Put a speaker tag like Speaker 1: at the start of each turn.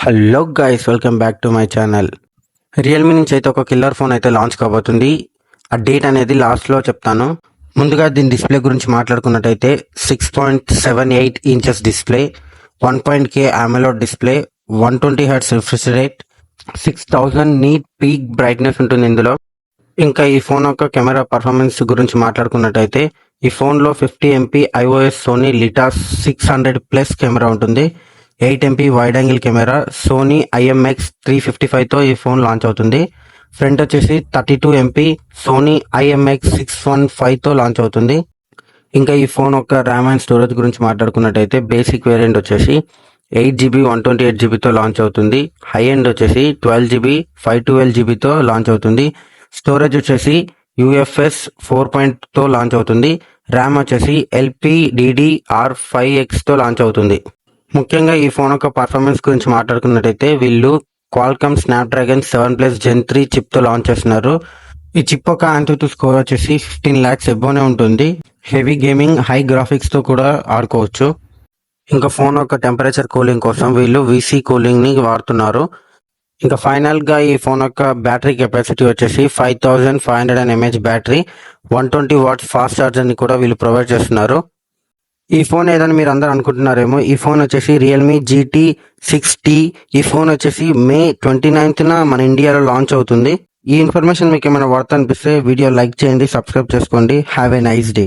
Speaker 1: Hello guys, welcome back to my channel. Realme నుంచి అయితే ఒక కిల్లర్ ఫోన్ అయితే లాంచ్ కాబోతుంది. ఆ డేట్ అనేది లాస్ట్లో చెప్తాను. ముందుగా దీని డిస్ప్లే గురించి మాట్లాడుకున్నట్టయితే 6.78 inches display, 1.K AMOLED display, 120 Hz refresh rate, 6000 nit peak brightness ఉంటుంది ఇందులో. ఇంకా ఈ ఫోన్ యొక్క కెమెరా పర్ఫార్మెన్స్ గురించి మాట్లాడుకున్నట్టయితే ఈ ఫోన్లో 50 MP iOS సోనీ లిటాస్ 600+ కెమెరా ఉంటుంది. 8 MP wide angle camera Sony IMX 355తో ఈ ఫోన్ లాంచ్ అవుతుంది. ఫ్రంట్ వచ్చేసి 32 MP సోనీ IMX 615తో లాంచ్ అవుతుంది. ఇంకా ఈ ఫోన్ యొక్క ర్యామ్ అండ్ స్టోరేజ్ గురించి మాట్లాడుకున్నట్టయితే బేసిక్ వేరియంట్ వచ్చేసి 8GB 128GBతో లాంచ్ అవుతుంది. హై ఎండ్ వచ్చేసి 12GB 512GBతో లాంచ్ అవుతుంది. స్టోరేజ్ వచ్చేసి UFS 4.0తో లాంచ్ అవుతుంది. ర్యామ్ వచ్చేసి LPDDR5Xతో లాంచ్ అవుతుంది. ముఖ్యంగా ఈ ఫోన్ యొక్క పర్ఫార్మెన్స్ గురించి మాట్లాడుకున్నట్టయితే వీళ్ళు క్వాల్కామ్ స్నాప్డ్రాగన్ 7+ Gen 3 చిప్తో లాంచ్ చేస్తున్నారు. ఈ చిప్ యొక్క ANTUTU స్కోర్ వచ్చేసి 15 lakhs ఎబోనే ఉంటుంది. హెవీ గేమింగ్, హై గ్రాఫిక్స్తో కూడా ఆడుకోవచ్చు. ఇంకా ఫోన్ యొక్క టెంపరేచర్ కూలింగ్ కోసం వీళ్ళు VC కూలింగ్ని వాడుతున్నారు. ఇంకా ఫైనల్గా ఈ ఫోన్ యొక్క బ్యాటరీ కెపాసిటీ వచ్చేసి 5500 mAh బ్యాటరీ, 120 watts ఫాస్ట్ ఛార్జర్ని కూడా వీళ్ళు ప్రొవైడ్ చేస్తున్నారు. ఈ ఫోన్ ఏదని మీరు అందరూ అనుకుంటున్నారేమో, ఈ ఫోన్ వచ్చేసి రియల్మీ GT 6T. ఈ ఫోన్ వచ్చేసి May 29న మన ఇండియాలో లాంచ్ అవుతుంది. ఈ ఇన్ఫర్మేషన్ మీకు ఏమైనా వర్త్ అనిపిస్తే వీడియో లైక్ చేయండి, సబ్స్క్రైబ్ చేసుకోండి. Have a nice day.